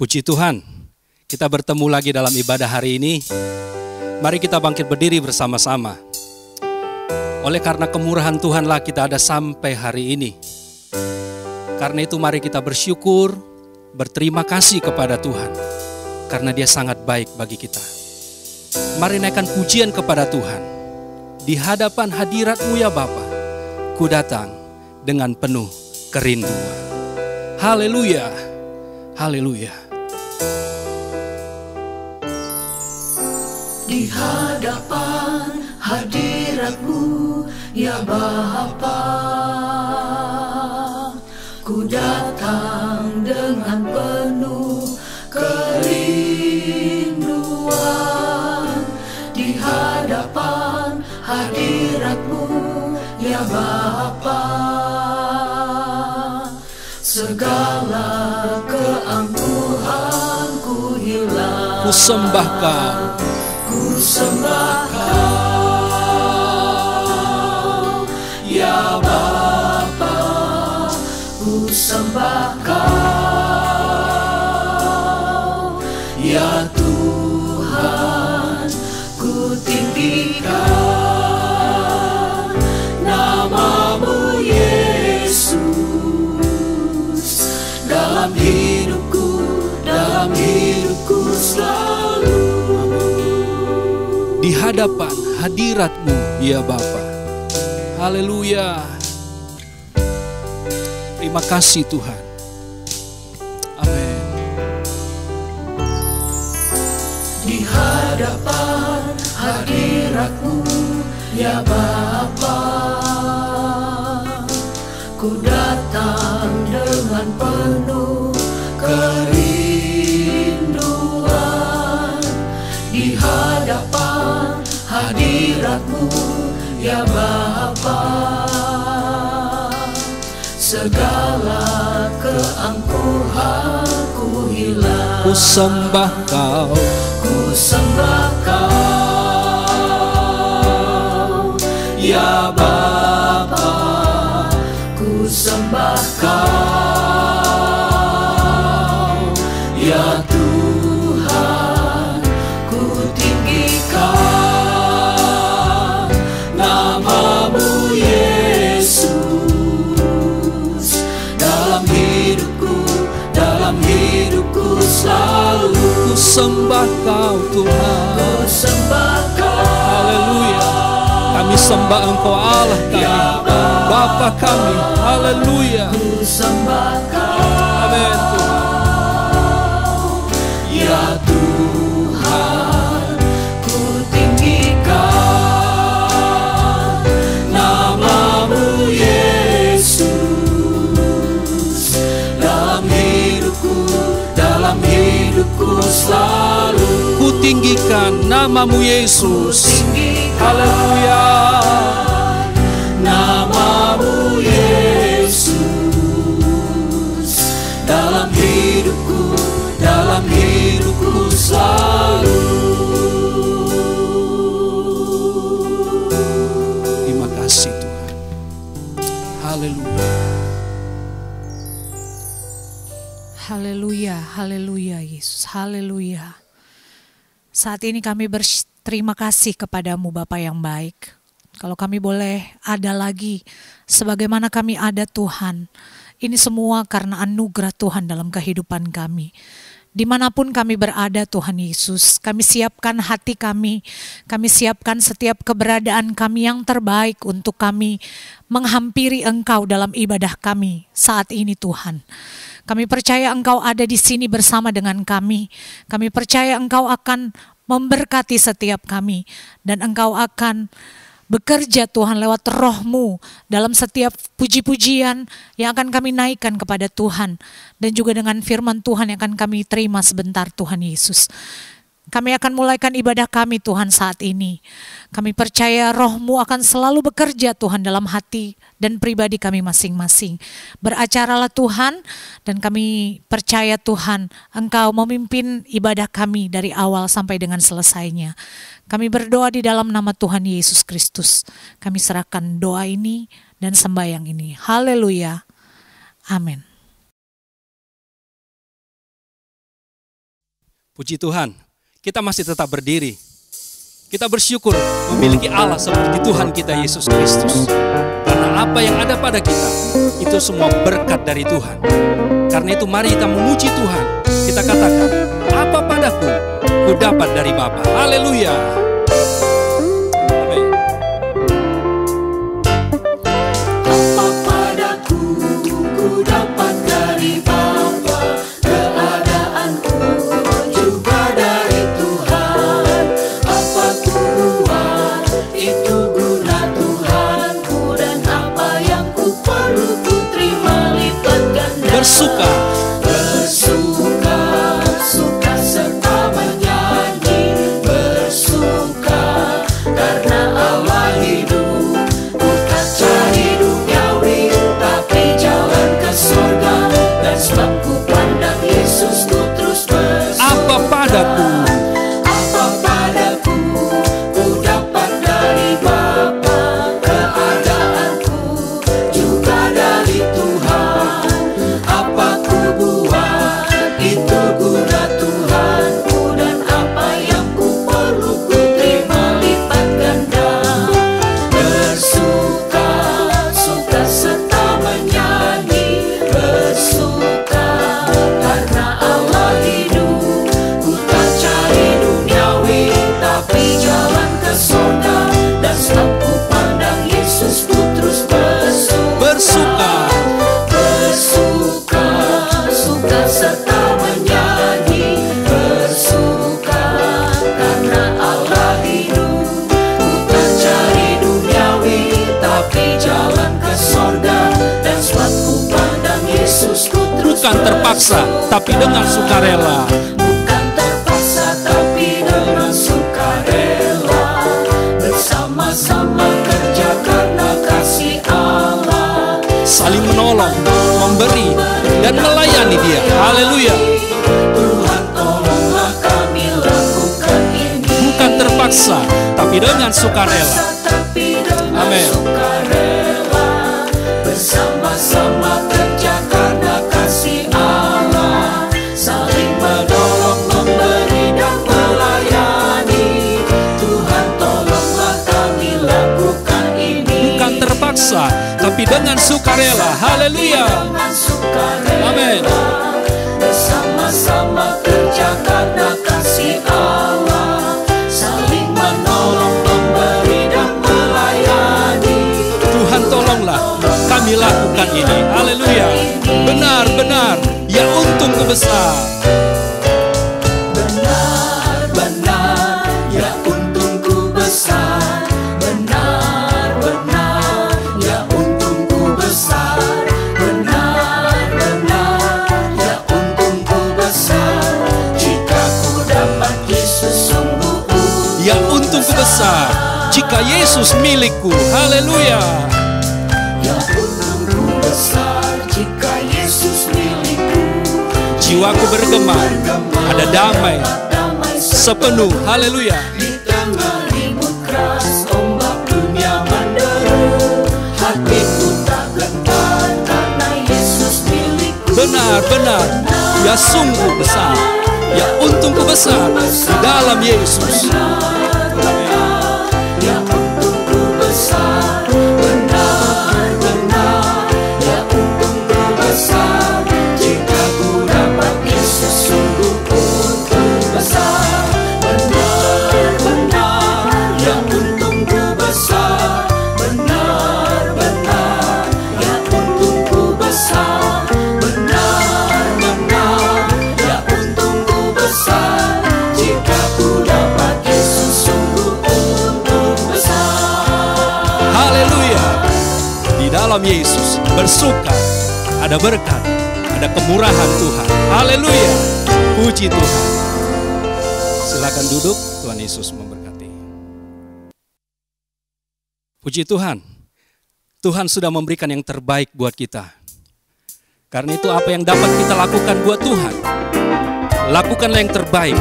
Puji Tuhan, kita bertemu lagi dalam ibadah hari ini. Mari kita bangkit berdiri bersama-sama. Oleh karena kemurahan Tuhanlah kita ada sampai hari ini. Karena itu mari kita bersyukur, berterima kasih kepada Tuhan. Karena Dia sangat baik bagi kita. Mari naikkan pujian kepada Tuhan. Di hadapan hadirat-Mu ya Bapa, ku datang dengan penuh kerinduan. Haleluya, haleluya. Di hadapan hadirat-Mu ya Bapa, ku datang dengan penuh kerinduan. Di hadapan hadirat-Mu ya Bapa, segala keangkuhanku hilang. Ku sembah Kau, ku sembah Kau ya Bapa, ku sembah Kau ya Tuhan, ku tinggikan nama-Mu Yesus dalam hidupku selalu. di hadapan hadirat-Mu ya Bapa. Haleluya. Terima kasih Tuhan. Amin. Di hadapan hadirat-Mu ya Bapa, ku datang dengan penuh kerinduan. Di hadapan hadirat-Mu ya Bapa, segala keangkuhanku hilang. Ku sembah Kau, ku sembah Kau ya Bapa, ku sembah Kau ya Tuhan, ku tinggikan nama-Mu Yesus dalam hidupku selalu. ku sembah Kau Tuhan. Ku sembah Kau. Haleluya. Kami sembah Engkau Allah kami, Bapa kami. Haleluya. Ku sembah Kau Amin Tuhan. ya Tuhan, ku tinggikan nama-Mu Yesus dalam hidupku selalu. Ku tinggikan nama-Mu Yesus. Haleluya. Nama-Mu Yesus dalam hidupku selalu. Terima kasih Tuhan. Haleluya. Haleluya, haleluya Yesus, haleluya. Saat ini kami berterima kasih kepadamu Bapa yang baik. Kalau kami boleh ada lagi, sebagaimana kami ada Tuhan. Ini semua karena anugerah Tuhan dalam kehidupan kami. Dimanapun kami berada Tuhan Yesus, kami siapkan hati kami siapkan setiap keberadaan kami yang terbaik untuk kami menghampiri Engkau dalam ibadah kami saat ini Tuhan. Kami percaya Engkau ada di sini bersama dengan kami. Kami percaya Engkau akan memberkati setiap kami. Dan Engkau akan bekerja Tuhan lewat Roh-Mu dalam setiap puji-pujian yang akan kami naikkan kepada Tuhan. Dan juga dengan firman Tuhan yang akan kami terima sebentar Tuhan Yesus. Kami akan mulaikan ibadah kami Tuhan saat ini. Kami percaya Roh-Mu akan selalu bekerja Tuhan dalam hati dan pribadi kami masing-masing. Beracaralah Tuhan, dan kami percaya Tuhan Engkau memimpin ibadah kami dari awal sampai dengan selesainya. Kami berdoa di dalam nama Tuhan Yesus Kristus. Kami serahkan doa ini dan sembahyang ini. Haleluya. Amin. Puji Tuhan, kita masih tetap berdiri. Kita bersyukur memiliki Allah seperti Tuhan kita Yesus Kristus. Karena apa yang ada pada kita, itu semua berkat dari Tuhan. Karena itu mari kita memuji Tuhan. Kita katakan, apa padaku, ku dapat dari Bapa. Haleluya. Amin. Apa padaku, ku dapat dari Bapa. Keadaanku juga dari Tuhan. Apa ku buat, itu guna Tuhanku. Dan apa yang ku perlu, ku terima lipat ganda. Bersuka, suka serta menyanyi. Bersuka karena Allah hidup. Ku tak cari duniawi, tapi jalan ke surga. Dan sebab ku pandang Yesus, ku terus bersuka. apa padaku, Apa padaku, ku dapat dari Bapa. Keadaanku juga dari Tuhan. Apa ku buat, itu guna Tuhanku. Dan apa yang ku perlu, ku terima lipat ganda. Bersuka, suka serta menyanyi. Bersuka karena Allah hidup. Ku tak cari duniawi, tapi jalan ke surga. Dan sebab ku pandang Yesus, ku terus bersuka. bersuka, Bersuka, suka serta menyanyi. Bersuka karena Allah hidup. Ku tak cari duniawi, tapi jalan ke surga. Dan sebab ku pandang Yesus, ku terus bukan terpaksa, tapi dengan sukarela. Bukan terpaksa, tapi dengan sukarela. Bersama-sama kerja karena kasih Allah. Saling menolong, memberi, dan melayani Dia. Haleluya. Tuhan tolonglah kami lakukan ini. Bukan terpaksa, tapi dengan sukarela. Tapi dengan Amin. sukarela. Bersama-sama kerja karena kasih Allah. Saling menolong, memberi, dan melayani. Tuhan tolonglah kami lakukan ini. Bukan terpaksa, tapi dengan sukarela. Haleluya. Dengan sukarela. Amin. Bersama-sama kerja karena kasih Allah. Saling menolong, memberi, dan melayani. Tuhan tolonglah kami lakukan ini. Haleluya. Benar-benar, ya untungku besar. Benar-benar, ya untungku besar. Benar-benar, ya untungku besar. Benar-benar, ya untungku besar. Jika ku dapat Yesus sungguh Ya untungku besar jika Yesus milikku. Haleluya. ya untungku besar jika Yesus milikku. Jiwaku bergema, ada damai sepenuh. Haleluya. Di tengah ribut keras, ombak dunia menderu. Hatiku tak gentar karena Yesus milikku. Benar-benar, ya sungguh besar, ya untungku besar di dalam Yesus. Benar-benar, ya untungku besar. Benar-benar, ya untungku besar. Jika ku dapat Yesus, sungguh untung besar. Benar-benar, ya untungku besar. Benar-benar, ya untungku besar. Benar-benar, ya untungku besar. Jika ku dapat Yesus, sungguh untung besar. Haleluya. Di dalam Yesus bersuka, ada berkat, ada kemurahan Tuhan. Haleluya. Puji Tuhan. Silakan duduk, Tuhan Yesus memberkati. Puji Tuhan. Tuhan sudah memberikan yang terbaik buat kita. Karena itu apa yang dapat kita lakukan buat Tuhan, lakukanlah yang terbaik.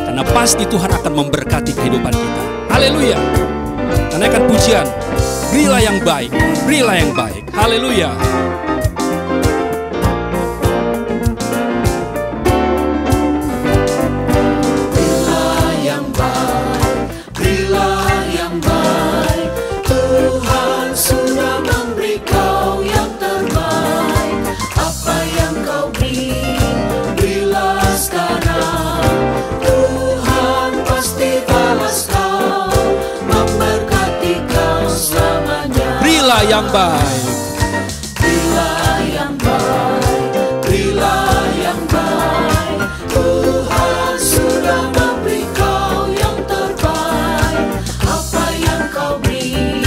Karena pasti Tuhan akan memberkati kehidupan kita. Haleluya. Naikkan pujian. Berilah yang baik, berilah yang baik. Haleluya. yang baik. Berilah yang baik, berilah yang baik. Tuhan sudah memberi kau yang terbaik. Apa yang kau beri,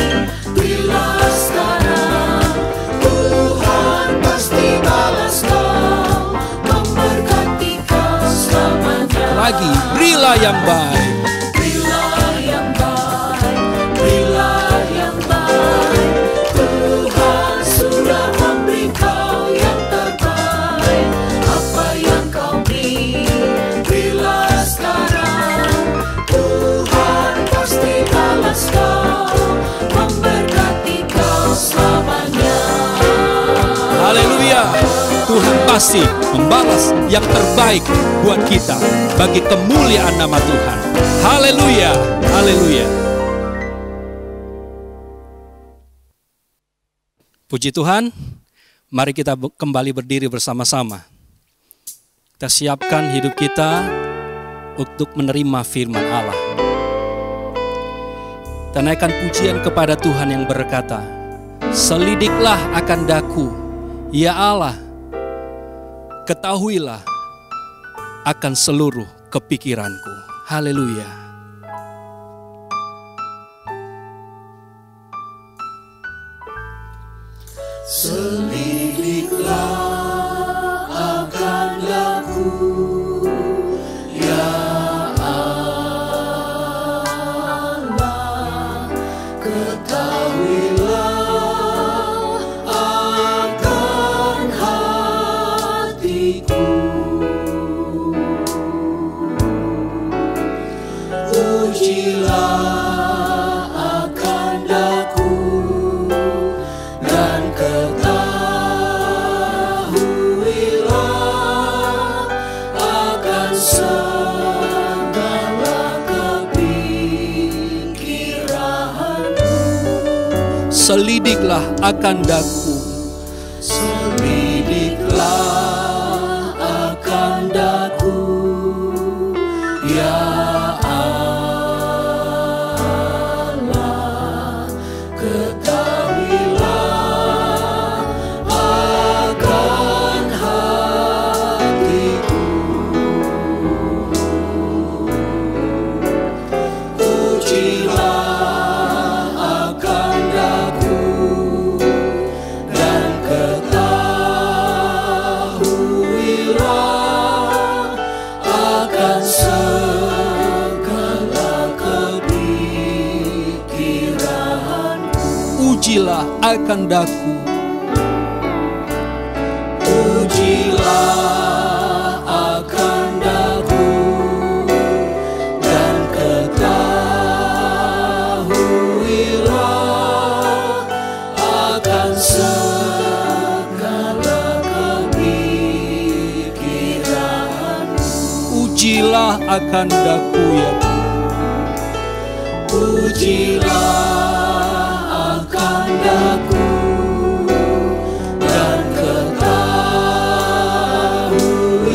berilah sekarang. Tuhan pasti balas kau, memberkati kau selamanya. Lagi, berilah yang baik. Berilah yang baik, berilah yang baik. Tuhan sudah memberi kau yang terbaik. Apa yang kau beri, berilah sekarang. Tuhan pasti balas kau, memberkati kau selamanya. Haleluya. Tuhan pasti membalas yang terbaik buat kita bagi kemuliaan nama Tuhan. Haleluya. Haleluya. Puji Tuhan. Mari kita kembali berdiri bersama-sama. Kita siapkan hidup kita untuk menerima firman Allah. Kita naikkan pujian kepada Tuhan yang berkata, selidiklah akan daku, ya Allah, ketahuilah akan seluruh kepikiranku. Haleluya. Selidiklah akan daku, ya Allah, ketahuilah akan hatiku. Ujilah akan daku dan ketahuilah akan segala kepikiranku. Selidiklah akan daku, Selidiklah akan daku, ya Allah, ketahuilah akan hatiku. Ujilah akan daku dan ketahuilah akan segala kepikiranku. ujilah akan daku, Ujilah akan daku dan ketahuilah akan segala kepikiranku. ujilah akan daku ya Tuhan. Ujilah akan daku dan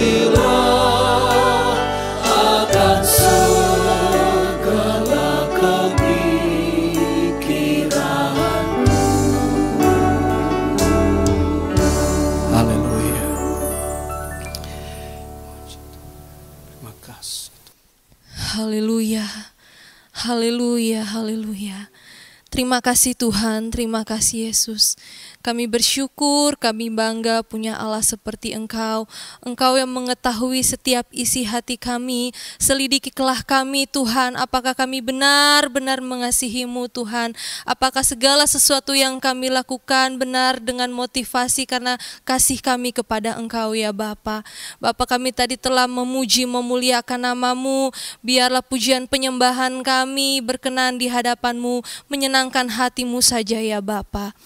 ketahuilah akan segala kepikiranku. Haleluya. Terima kasih. Haleluya, haleluya, haleluya. Terima kasih Tuhan, terima kasih Yesus. Kami bersyukur, kami bangga punya Allah seperti Engkau. Engkau yang mengetahui setiap isi hati kami. Selidikilah kami Tuhan, apakah kami benar-benar mengasihi-Mu Tuhan. Apakah segala sesuatu yang kami lakukan benar dengan motivasi karena kasih kami kepada Engkau ya Bapa. Bapa, kami tadi telah memuji, memuliakan nama-Mu. Biarlah pujian penyembahan kami berkenan di hadapan-Mu, menyenangkan hati-Mu saja ya Bapa.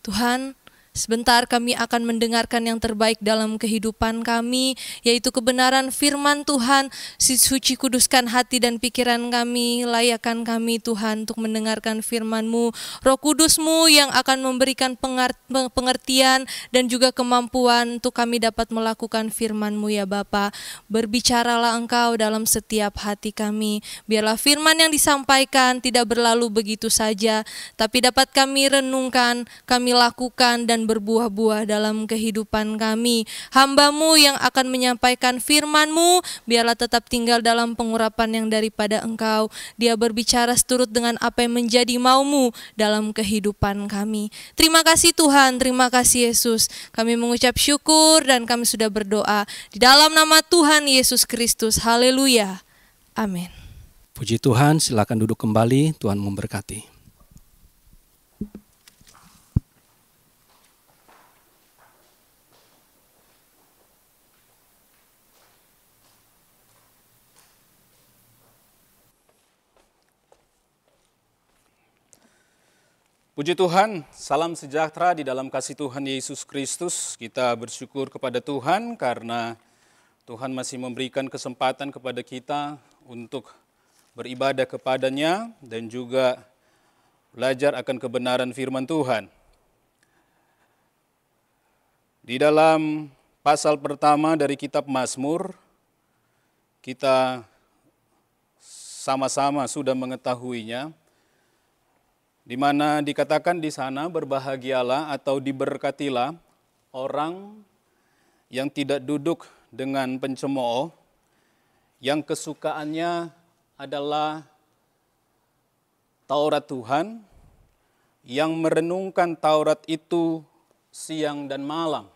Tuhan, Sebentar kami akan mendengarkan yang terbaik dalam kehidupan kami, yaitu kebenaran firman Tuhan. Suci kuduskan hati dan pikiran kami, layakkan kami Tuhan untuk mendengarkan firman-Mu. Roh Kudus-Mu yang akan memberikan pengertian dan juga kemampuan untuk kami dapat melakukan firman-Mu ya Bapa. Berbicaralah Engkau dalam setiap hati kami. Biarlah firman yang disampaikan tidak berlalu begitu saja, tapi dapat kami renungkan, kami lakukan dan berbuah-buah dalam kehidupan kami. Hamba-Mu yang akan menyampaikan firman-Mu, biarlah tetap tinggal dalam pengurapan yang daripada Engkau. Dia berbicara seturut dengan apa yang menjadi mau-Mu dalam kehidupan kami. Terima kasih Tuhan, terima kasih Yesus. Kami mengucap syukur dan kami sudah berdoa di dalam nama Tuhan Yesus Kristus. Haleluya. Amin. Puji Tuhan, silakan duduk kembali, Tuhan memberkati. Puji Tuhan, salam sejahtera di dalam kasih Tuhan Yesus Kristus. Kita bersyukur kepada Tuhan karena Tuhan masih memberikan kesempatan kepada kita untuk beribadah kepada-Nya dan juga belajar akan kebenaran firman Tuhan. Di dalam pasal pertama dari kitab Mazmur, kita sama-sama sudah mengetahuinya, di mana dikatakan di sana berbahagialah atau diberkatilah orang yang tidak duduk dengan pencemooh, yang kesukaannya adalah Taurat Tuhan, yang merenungkan Taurat itu siang dan malam.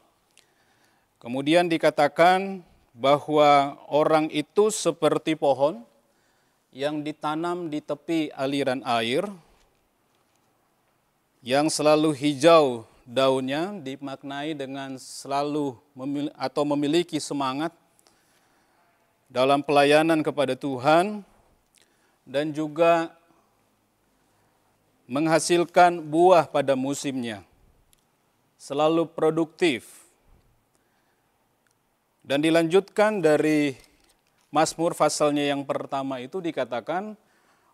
Kemudian dikatakan bahwa orang itu seperti pohon yang ditanam di tepi aliran air, yang selalu hijau daunnya, dimaknai dengan selalu memiliki semangat dalam pelayanan kepada Tuhan dan juga menghasilkan buah pada musimnya, selalu produktif. Dan dilanjutkan dari Mazmur pasalnya yang pertama itu dikatakan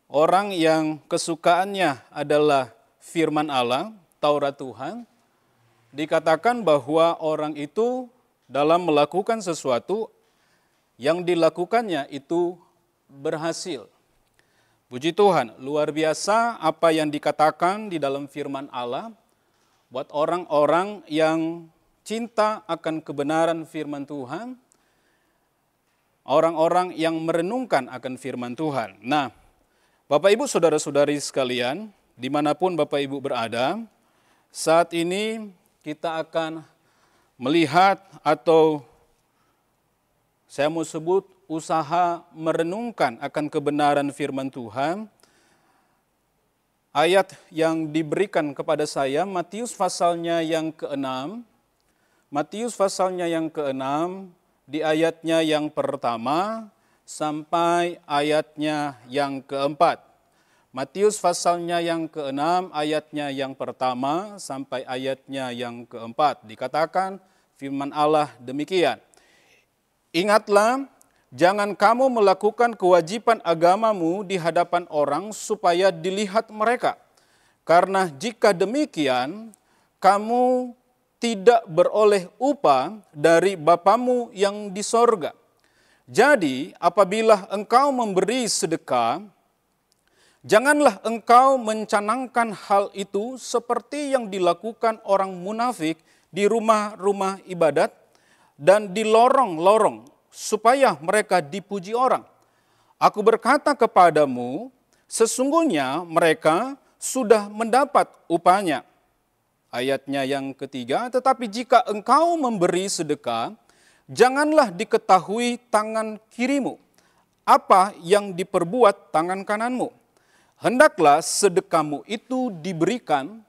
orang yang kesukaannya adalah firman Allah, Taurat Tuhan, dikatakan bahwa orang itu dalam melakukan sesuatu yang dilakukannya itu berhasil. Puji Tuhan, luar biasa apa yang dikatakan di dalam firman Allah buat orang-orang yang cinta akan kebenaran firman Tuhan, orang-orang yang merenungkan akan firman Tuhan. Nah, Bapak Ibu Saudara-saudari sekalian, dimanapun Bapak Ibu berada, saat ini kita akan melihat atau saya mau sebut usaha merenungkan akan kebenaran firman Tuhan. Ayat yang diberikan kepada saya, Matius pasalnya yang ke-6, Matius pasalnya yang ke-6, di ayatnya yang pertama sampai ayatnya yang ke-4. Matius pasalnya yang ke-6, ayatnya yang pertama sampai ayatnya yang ke-4. Dikatakan firman Allah demikian. Ingatlah, jangan kamu melakukan kewajiban agamamu di hadapan orang supaya dilihat mereka. Karena jika demikian, kamu tidak beroleh upah dari Bapamu yang di sorga. Jadi apabila engkau memberi sedekah, janganlah engkau mencanangkan hal itu seperti yang dilakukan orang munafik di rumah-rumah ibadat dan di lorong-lorong, supaya mereka dipuji orang. Aku berkata kepadamu, sesungguhnya mereka sudah mendapat upahnya. Ayatnya yang ketiga, tetapi jika engkau memberi sedekah, janganlah diketahui tangan kirimu apa yang diperbuat tangan kananmu. Hendaklah sedekahmu itu diberikan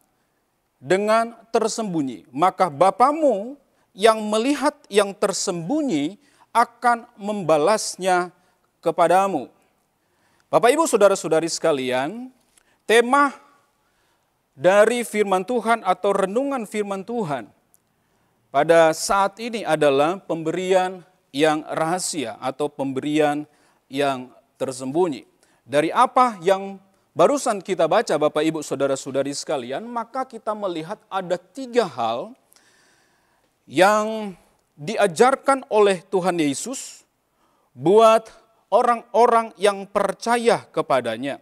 dengan tersembunyi, maka Bapamu yang melihat yang tersembunyi akan membalasnya kepadamu. Bapak Ibu Saudara-saudari sekalian, tema dari firman Tuhan atau renungan firman Tuhan pada saat ini adalah pemberian yang rahasia atau pemberian yang tersembunyi. Dari apa yang barusan kita baca Bapak Ibu Saudara-saudari sekalian, maka kita melihat ada 3 hal yang diajarkan oleh Tuhan Yesus buat orang-orang yang percaya kepadanya.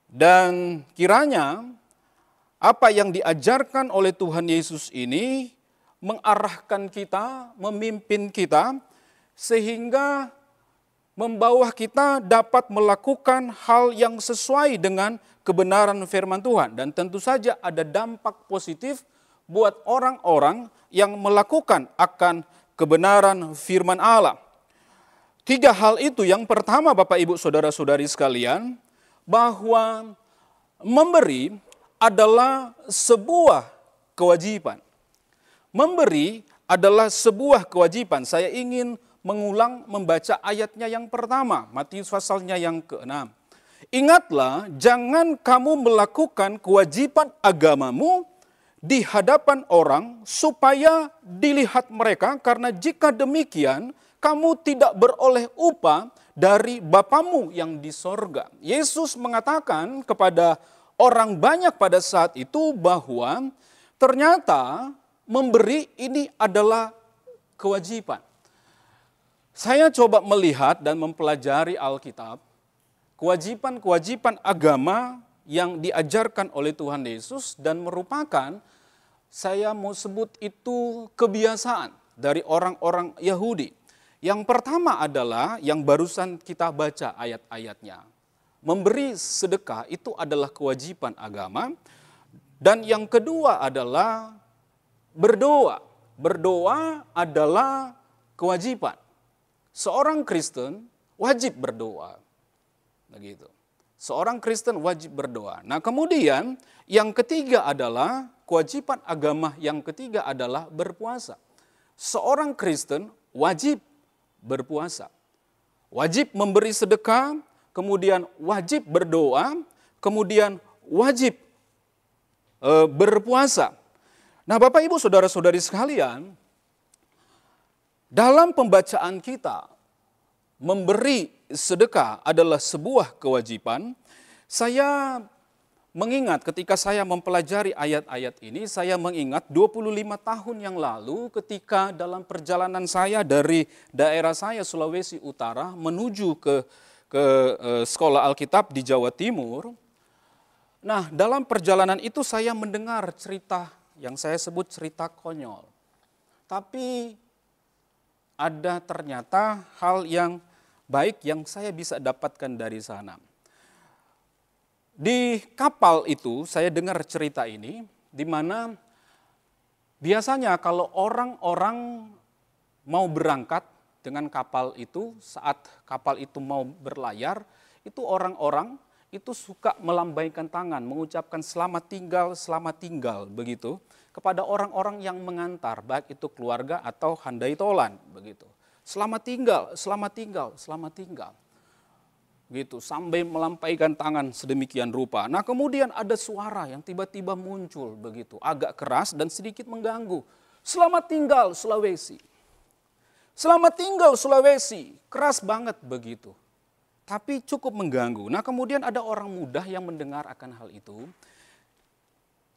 Dan kiranya apa yang diajarkan oleh Tuhan Yesus ini mengarahkan kita, memimpin kita, sehingga membawa kita dapat melakukan hal yang sesuai dengan kebenaran firman Tuhan. Dan tentu saja ada dampak positif buat orang-orang yang melakukan akan kebenaran firman Allah. 3 hal itu, yang pertama Bapak Ibu Saudara-saudari sekalian, bahwa memberi adalah sebuah kewajiban. Memberi adalah sebuah kewajiban. Saya ingin mengulang membaca ayatnya yang pertama, Matius pasalnya yang ke-6. Ingatlah, jangan kamu melakukan kewajiban agamamu di hadapan orang supaya dilihat mereka, karena jika demikian kamu tidak beroleh upah dari Bapamu yang di sorga. Yesus mengatakan kepada orang banyak pada saat itu bahwa ternyata memberi ini adalah kewajiban. Saya coba melihat dan mempelajari Alkitab, kewajiban-kewajiban agama yang diajarkan oleh Tuhan Yesus dan merupakan, saya mau sebut itu kebiasaan dari orang-orang Yahudi. Yang pertama adalah yang barusan kita baca ayat-ayatnya. Memberi sedekah itu adalah kewajiban agama. Dan yang kedua adalah berdoa. Berdoa adalah kewajiban. Seorang Kristen wajib berdoa. Begitu. Seorang Kristen wajib berdoa. Nah, kemudian yang ketiga adalah kewajiban agama yang ketiga adalah berpuasa. Seorang Kristen wajib berpuasa. Wajib memberi sedekah, kemudian wajib berdoa, kemudian wajib berpuasa. Nah, Bapak Ibu Saudara-saudari sekalian, dalam pembacaan kita, memberi sedekah adalah sebuah kewajiban. Saya mengingat ketika saya mempelajari ayat-ayat ini, saya mengingat 25 tahun yang lalu ketika dalam perjalanan saya dari daerah saya Sulawesi Utara menuju ke sekolah Alkitab di Jawa Timur. Nah, dalam perjalanan itu saya mendengar cerita yang saya sebut cerita konyol. Tapi ada ternyata hal yang baik yang saya bisa dapatkan dari sana. Di kapal itu saya dengar cerita ini, di mana biasanya kalau orang-orang mau berangkat dengan kapal itu, saat kapal itu mau berlayar, itu orang-orang itu suka melambaikan tangan, mengucapkan selamat tinggal begitu kepada orang-orang yang mengantar, baik itu keluarga atau handai tolan begitu. Selamat tinggal, selamat tinggal, selamat tinggal. Gitu, sampai melampaikan tangan sedemikian rupa. Nah, kemudian ada suara yang tiba-tiba muncul begitu, agak keras dan sedikit mengganggu. Selamat tinggal Sulawesi. Selamat tinggal Sulawesi. Keras banget begitu. Tapi cukup mengganggu. Nah, kemudian ada orang muda yang mendengar akan hal itu.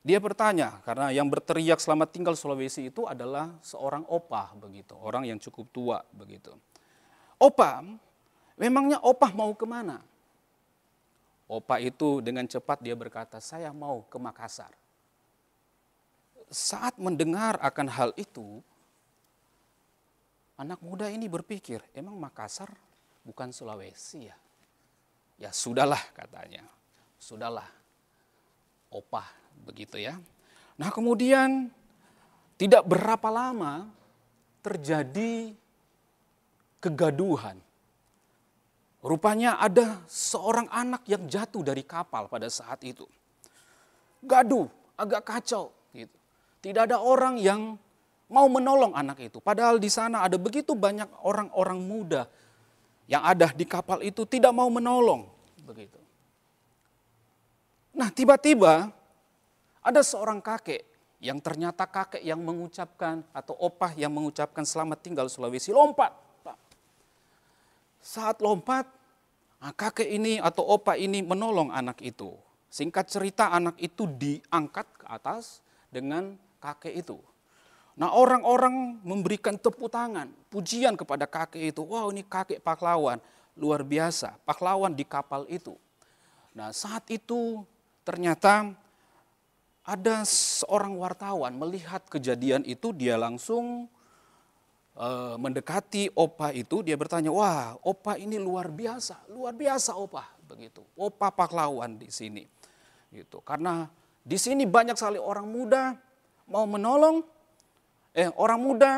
Dia bertanya, karena yang berteriak selamat tinggal Sulawesi itu adalah seorang opah begitu, orang yang cukup tua begitu. Opah, memangnya opah mau kemana? Opah itu dengan cepat dia berkata, saya mau ke Makassar. Saat mendengar akan hal itu, anak muda ini berpikir, emang Makassar bukan Sulawesi ya? Ya sudahlah katanya, sudahlah. Opah begitu ya. Nah, kemudian tidak berapa lama terjadi kegaduhan. Rupanya ada seorang anak yang jatuh dari kapal pada saat itu. Gaduh, agak kacau gitu. Tidak ada orang yang mau menolong anak itu. Padahal di sana ada begitu banyak orang-orang muda yang ada di kapal itu tidak mau menolong begitu. Nah, tiba-tiba Ada seorang kakek yang ternyata kakek yang mengucapkan atau opah yang mengucapkan selamat tinggal Sulawesi, lompat. Saat lompat, kakek ini atau opah ini menolong anak itu. Singkat cerita, anak itu diangkat ke atas dengan kakek itu. Nah, orang-orang memberikan tepuk tangan, pujian kepada kakek itu. Wow, ini kakek pahlawan, luar biasa, pahlawan di kapal itu. Nah, saat itu ternyata ada seorang wartawan melihat kejadian itu, dia langsung mendekati opah itu, dia bertanya, wah, opah ini luar biasa opah, begitu. Opah pahlawan di sini, gitu. Karena di sini banyak sekali orang muda mau menolong, orang muda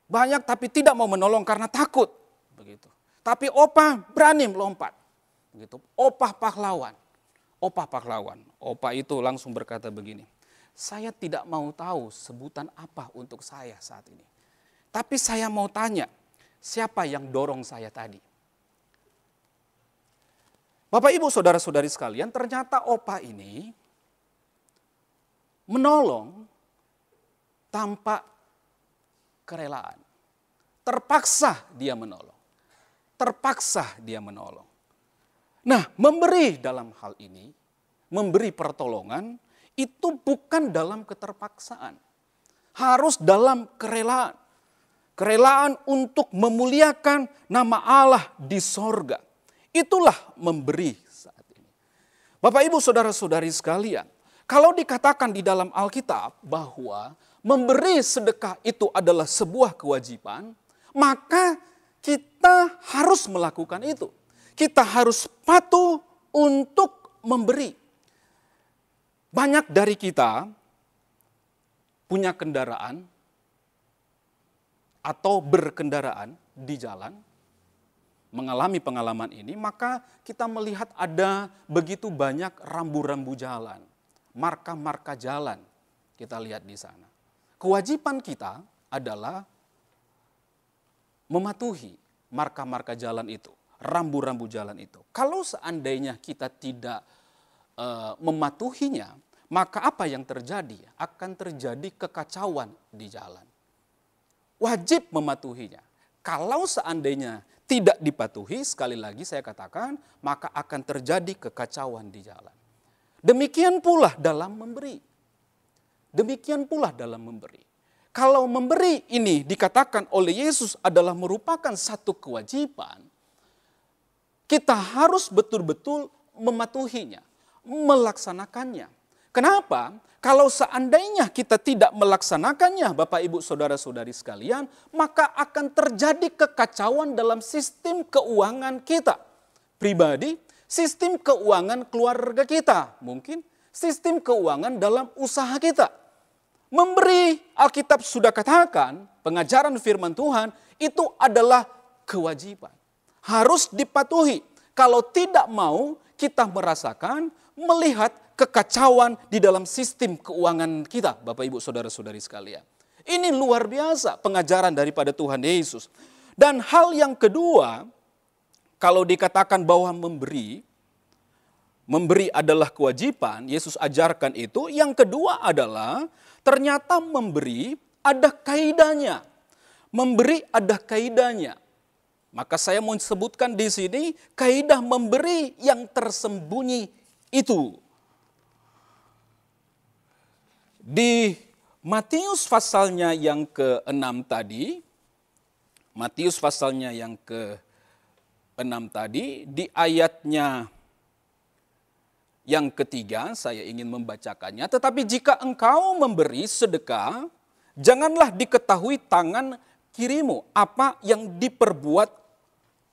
banyak tapi tidak mau menolong karena takut, begitu. Tapi opah berani melompat, begitu. Opah pahlawan. Opah itu langsung berkata begini, saya tidak mau tahu sebutan apa untuk saya saat ini. Tapi saya mau tanya, siapa yang dorong saya tadi? Bapak, Ibu, saudara-saudari sekalian, ternyata opah ini menolong tanpa kerelaan. Terpaksa dia menolong. Nah, memberi dalam hal ini, memberi pertolongan, itu bukan dalam keterpaksaan. Harus dalam kerelaan. Kerelaan untuk memuliakan nama Allah di sorga. Itulah memberi saat ini. Bapak, Ibu, saudara-saudari sekalian, kalau dikatakan di dalam Alkitab bahwa memberi sedekah itu adalah sebuah kewajiban, maka kita harus melakukan itu. Kita harus patuh untuk memberi. Banyak dari kita punya kendaraan atau berkendaraan di jalan, mengalami pengalaman ini, maka kita melihat ada begitu banyak rambu-rambu jalan, marka-marka jalan kita lihat di sana. Kewajiban kita adalah mematuhi marka-marka jalan itu, rambu-rambu jalan itu. Kalau seandainya kita tidak mematuhinya, maka apa yang terjadi? Akan terjadi kekacauan di jalan. Wajib mematuhinya. Kalau seandainya tidak dipatuhi, sekali lagi saya katakan, maka akan terjadi kekacauan di jalan. Demikian pula dalam memberi. Kalau memberi ini dikatakan oleh Yesus adalah merupakan satu kewajiban, kita harus betul-betul mematuhinya, melaksanakannya. Kenapa? Kalau seandainya kita tidak melaksanakannya, Bapak, Ibu, saudara-saudari sekalian, maka akan terjadi kekacauan dalam sistem keuangan kita pribadi, sistem keuangan keluarga kita, mungkin sistem keuangan dalam usaha kita. Memberi, Alkitab sudah katakan, pengajaran firman Tuhan itu adalah kewajiban. Harus dipatuhi. Kalau tidak mau, kita merasakan, melihat kekacauan di dalam sistem keuangan kita, Bapak, Ibu, saudara-saudari sekalian. Ini luar biasa pengajaran daripada Tuhan Yesus. Dan hal yang kedua, kalau dikatakan bahwa memberi adalah kewajiban, Yesus ajarkan itu. Yang kedua adalah ternyata memberi ada kaidahnya. Memberi ada kaidahnya. Maka saya mau sebutkan di sini kaidah memberi yang tersembunyi itu. Di Matius pasalnya yang ke-6 tadi, di ayatnya yang ketiga, saya ingin membacakannya. Tetapi jika engkau memberi sedekah, janganlah diketahui tangan kirimu apa yang diperbuat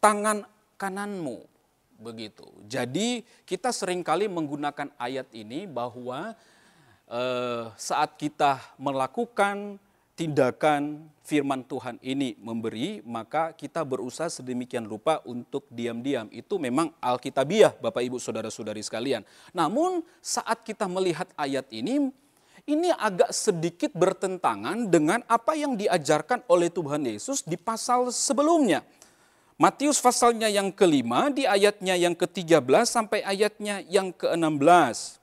tangan kananmu. Begitu. Jadi kita seringkali menggunakan ayat ini bahwa saat kita melakukan tindakan firman Tuhan ini memberi, maka kita berusaha sedemikian rupa untuk diam-diam. Itu memang alkitabiah, Bapak, Ibu, saudara-saudari sekalian. Namun saat kita melihat ayat ini agak sedikit bertentangan dengan apa yang diajarkan oleh Tuhan Yesus di pasal sebelumnya. Matius pasalnya yang ke-5 di ayatnya yang ke-13 sampai ayatnya yang ke-16.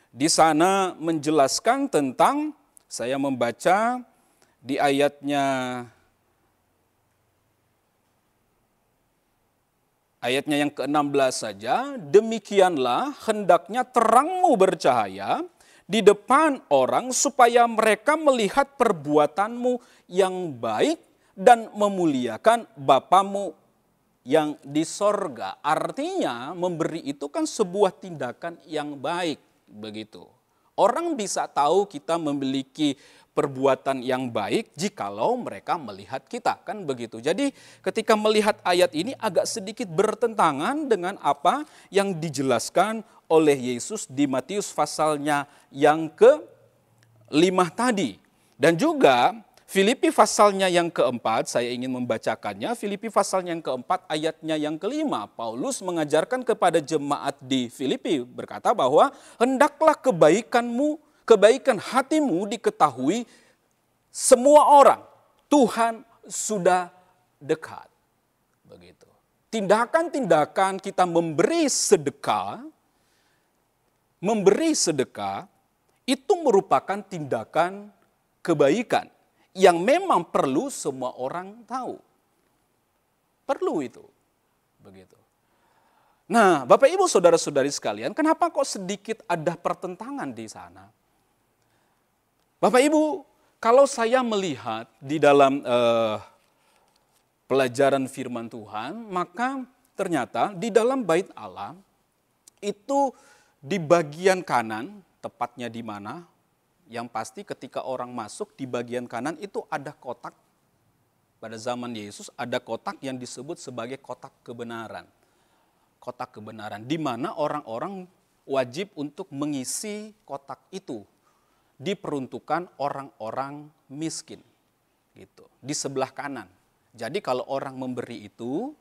Di sana menjelaskan tentang, saya membaca di ayatnya yang ke-16 saja, demikianlah hendaknya terangmu bercahaya di depan orang supaya mereka melihat perbuatanmu yang baik dan memuliakan Bapamu yang di sorga. Artinya memberi itu kan sebuah tindakan yang baik, begitu. Orang bisa tahu kita memiliki perbuatan yang baik jikalau mereka melihat kita, kan begitu. Jadi ketika melihat ayat ini agak sedikit bertentangan dengan apa yang dijelaskan oleh Yesus di Matius pasalnya yang ke-5 tadi. Dan juga Filipi pasalnya yang ke-4, saya ingin membacakannya. Filipi pasalnya yang ke-4 ayatnya yang ke-5. Paulus mengajarkan kepada jemaat di Filipi berkata bahwa hendaklah kebaikan hatimu diketahui semua orang. Tuhan sudah dekat. Begitu. Tindakan-tindakan kita memberi sedekah itu merupakan tindakan kebaikan yang memang perlu semua orang tahu. Perlu itu. Begitu. Nah, Bapak Ibu Saudara-saudari sekalian, kenapa kok sedikit ada pertentangan di sana? Bapak Ibu, kalau saya melihat di dalam pelajaran firman Tuhan, maka ternyata di dalam bait Allah itu di bagian kanan, tepatnya di mana? Yang pasti ketika orang masuk di bagian kanan itu ada kotak. Pada zaman Yesus ada kotak yang disebut sebagai kotak kebenaran. Kotak kebenaran di mana orang-orang wajib untuk mengisi kotak itu. Diperuntukkan orang-orang miskin. Gitu, di sebelah kanan. Jadi kalau orang memberi itu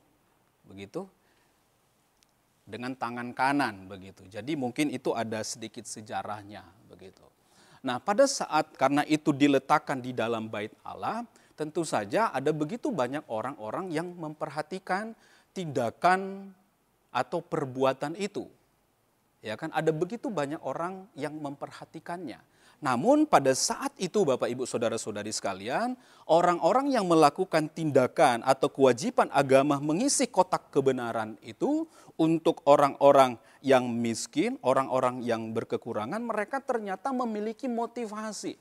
begitu dengan tangan kanan begitu. Jadi mungkin itu ada sedikit sejarahnya begitu. Nah, pada saat karena itu diletakkan di dalam bait Allah, tentu saja ada begitu banyak orang-orang yang memperhatikan tindakan atau perbuatan itu. Ya kan, ada begitu banyak orang yang memperhatikannya. Namun pada saat itu Bapak Ibu Saudara-saudari sekalian, orang-orang yang melakukan tindakan atau kewajiban agama mengisi kotak kebenaran itu untuk orang-orang yang miskin, orang-orang yang berkekurangan, mereka ternyata memiliki motivasi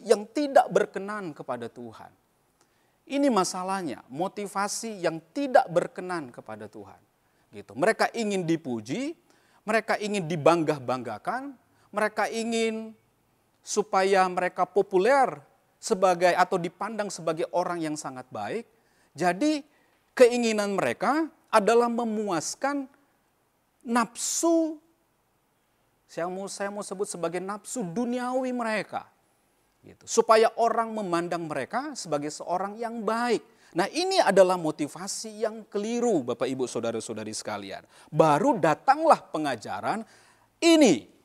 yang tidak berkenan kepada Tuhan. Ini masalahnya, motivasi yang tidak berkenan kepada Tuhan. Gitu. Mereka ingin dipuji, mereka ingin dibangga-banggakan, mereka ingin supaya mereka populer sebagai atau dipandang sebagai orang yang sangat baik. Jadi keinginan mereka adalah memuaskan nafsu, saya mau sebut sebagai nafsu duniawi mereka. Gitu. Supaya orang memandang mereka sebagai seorang yang baik. Nah, ini adalah motivasi yang keliru Bapak Ibu Saudara-saudari sekalian. Baru datanglah pengajaran ini.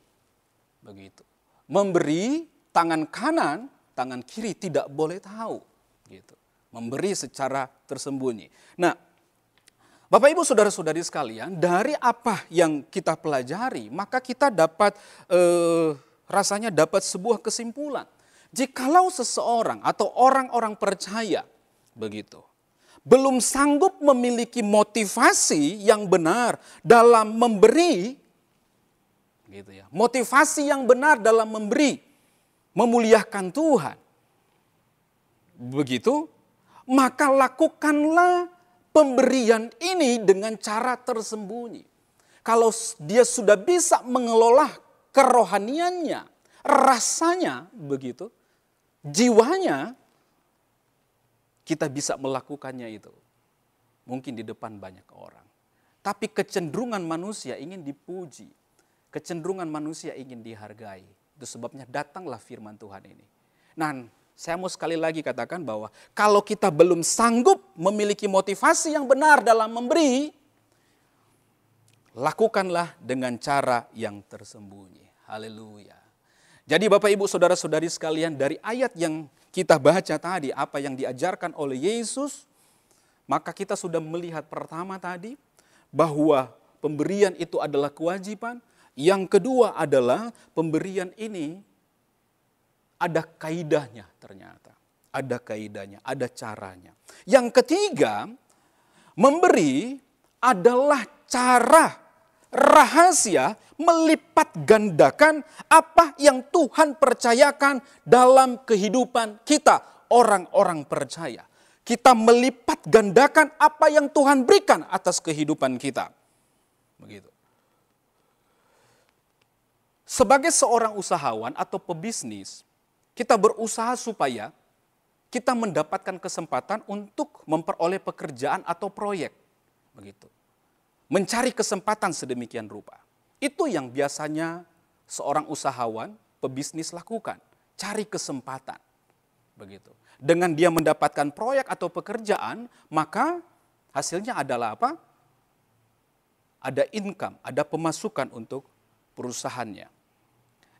Begitu. Memberi tangan kanan, tangan kiri tidak boleh tahu. Gitu. Memberi secara tersembunyi. Nah, Bapak Ibu Saudara-saudari sekalian, dari apa yang kita pelajari, maka kita dapat rasanya dapat sebuah kesimpulan. Jikalau seseorang atau orang-orang percaya begitu, belum sanggup memiliki motivasi yang benar dalam memberi, gitu ya. Motivasi yang benar dalam memberi, memuliakan Tuhan. Begitu, maka lakukanlah pemberian ini dengan cara tersembunyi. Kalau dia sudah bisa mengelola kerohaniannya, rasanya begitu, jiwanya, kita bisa melakukannya itu. Mungkin di depan banyak orang. Tapi kecenderungan manusia ingin dipuji. Kecenderungan manusia ingin dihargai. Itu sebabnya datanglah firman Tuhan ini. Nah, saya mau sekali lagi katakan bahwa kalau kita belum sanggup memiliki motivasi yang benar dalam memberi, lakukanlah dengan cara yang tersembunyi. Haleluya. Jadi Bapak Ibu Saudara-saudari sekalian, dari ayat yang kita baca tadi, apa yang diajarkan oleh Yesus, maka kita sudah melihat pertama tadi bahwa pemberian itu adalah kewajiban. Yang kedua adalah pemberian ini ada kaidahnya ternyata. Ada kaidahnya, ada caranya. Yang ketiga, memberi adalah cara rahasia melipat gandakan apa yang Tuhan percayakan dalam kehidupan kita, orang-orang percaya. Kita melipat gandakan apa yang Tuhan berikan atas kehidupan kita. Begitu. Sebagai seorang usahawan atau pebisnis, kita berusaha supaya kita mendapatkan kesempatan untuk memperoleh pekerjaan atau proyek. Begitu. Mencari kesempatan sedemikian rupa. Itu yang biasanya seorang usahawan, pebisnis lakukan. Cari kesempatan. Begitu. Dengan dia mendapatkan proyek atau pekerjaan, maka hasilnya adalah apa? Ada income, ada pemasukan untuk perusahaannya.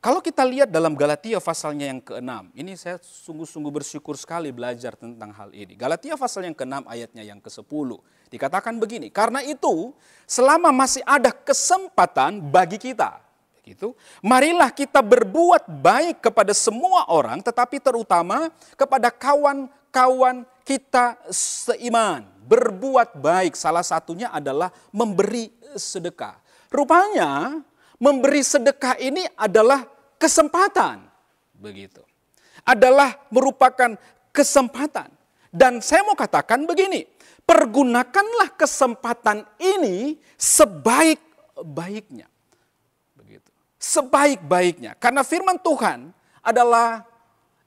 Kalau kita lihat dalam Galatia pasalnya yang ke-6, ini saya sungguh-sungguh bersyukur sekali belajar tentang hal ini. Galatia pasal yang ke-6 ayatnya yang ke-10, dikatakan begini, karena itu selama masih ada kesempatan bagi kita, begitu, marilah kita berbuat baik kepada semua orang, tetapi terutama kepada kawan-kawan kita seiman. Berbuat baik, salah satunya adalah memberi sedekah. Rupanya memberi sedekah ini adalah kesempatan, begitu. Adalah merupakan kesempatan. Dan saya mau katakan begini, pergunakanlah kesempatan ini sebaik-baiknya. Begitu. Sebaik-baiknya. Karena firman Tuhan adalah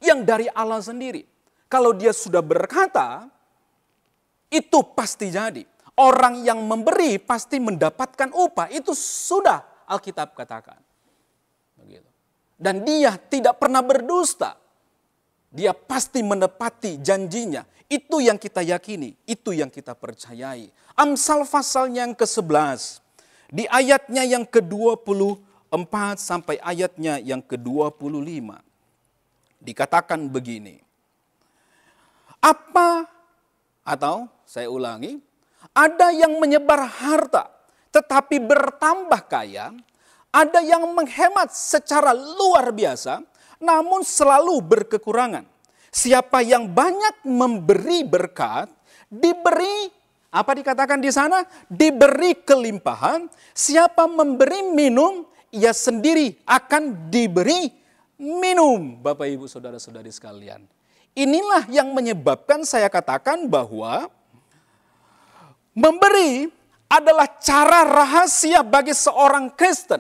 yang dari Allah sendiri. Kalau dia sudah berkata, itu pasti jadi. Orang yang memberi pasti mendapatkan upah. Itu sudah Alkitab katakan. Begitu. Dan dia tidak pernah berdusta. Dia pasti menepati janjinya. Itu yang kita yakini, itu yang kita percayai. Amsal pasalnya yang ke-11. Di ayatnya yang ke-24 sampai ayatnya yang ke-25. Dikatakan begini. Apa, atau saya ulangi, ada yang menyebar harta tetapi bertambah kaya, ada yang menghemat secara luar biasa, namun selalu berkekurangan. Siapa yang banyak memberi berkat, diberi, apa dikatakan di sana? Diberi kelimpahan. Siapa memberi minum, ia sendiri akan diberi minum. Bapak, Ibu, Saudara-saudari sekalian. Inilah yang menyebabkan saya katakan bahwa memberi adalah cara rahasia bagi seorang Kristen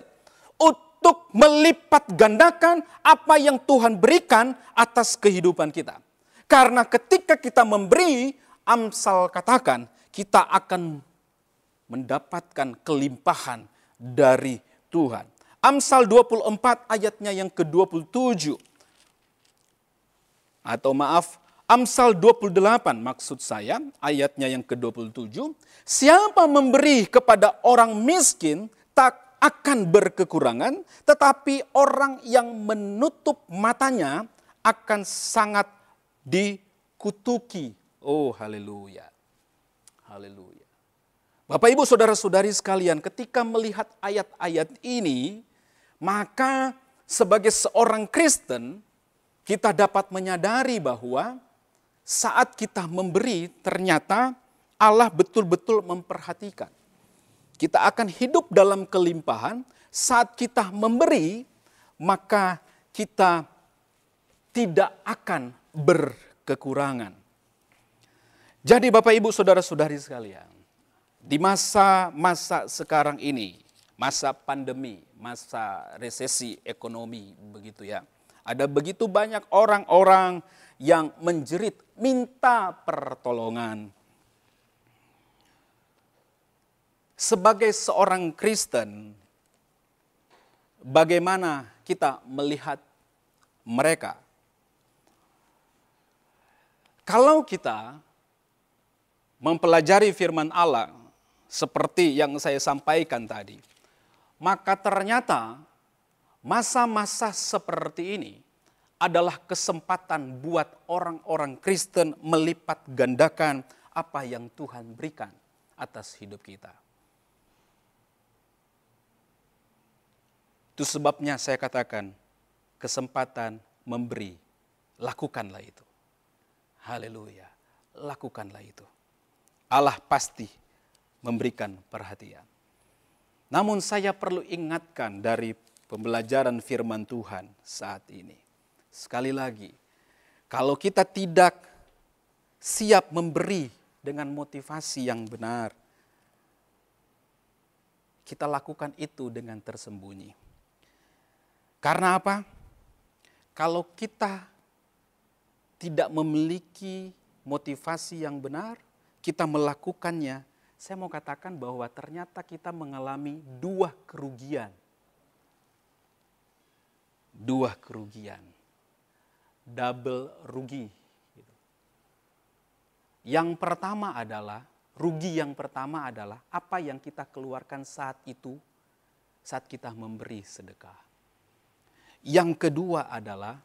untuk melipat gandakan apa yang Tuhan berikan atas kehidupan kita. Karena ketika kita memberi, Amsal katakan, kita akan mendapatkan kelimpahan dari Tuhan. Amsal 24 ayatnya yang ke-27. Atau maaf, Amsal 28 maksud saya, ayatnya yang ke-27. Siapa memberi kepada orang miskin tak akan berkekurangan, tetapi orang yang menutup matanya akan sangat dikutuki. Oh, haleluya. Haleluya. Bapak, Ibu, Saudara-saudari sekalian, ketika melihat ayat-ayat ini, maka sebagai seorang Kristen, kita dapat menyadari bahwa saat kita memberi, ternyata Allah betul-betul memperhatikan. Kita akan hidup dalam kelimpahan. Saat kita memberi, maka kita tidak akan berkekurangan. Jadi Bapak, Ibu, Saudara-saudari sekalian, di masa-masa sekarang ini, masa pandemi, masa resesi ekonomi, begitu ya. Ada begitu banyak orang-orang yang menjerit, minta pertolongan. Sebagai seorang Kristen, bagaimana kita melihat mereka? Kalau kita mempelajari firman Allah, seperti yang saya sampaikan tadi, maka ternyata masa-masa seperti ini adalah kesempatan buat orang-orang Kristen melipat gandakan apa yang Tuhan berikan atas hidup kita. Itu sebabnya saya katakan, kesempatan memberi, lakukanlah itu. Haleluya, lakukanlah itu. Allah pasti memberikan perhatian. Namun saya perlu ingatkan dari pembelajaran firman Tuhan saat ini. Sekali lagi, kalau kita tidak siap memberi dengan motivasi yang benar, kita lakukan itu dengan tersembunyi. Karena apa? Kalau kita tidak memiliki motivasi yang benar, kita melakukannya, saya mau katakan bahwa ternyata kita mengalami dua kerugian. Dua kerugian. Double rugi. Yang pertama adalah, rugi yang pertama adalah apa yang kita keluarkan saat itu, saat kita memberi sedekah. Yang kedua adalah,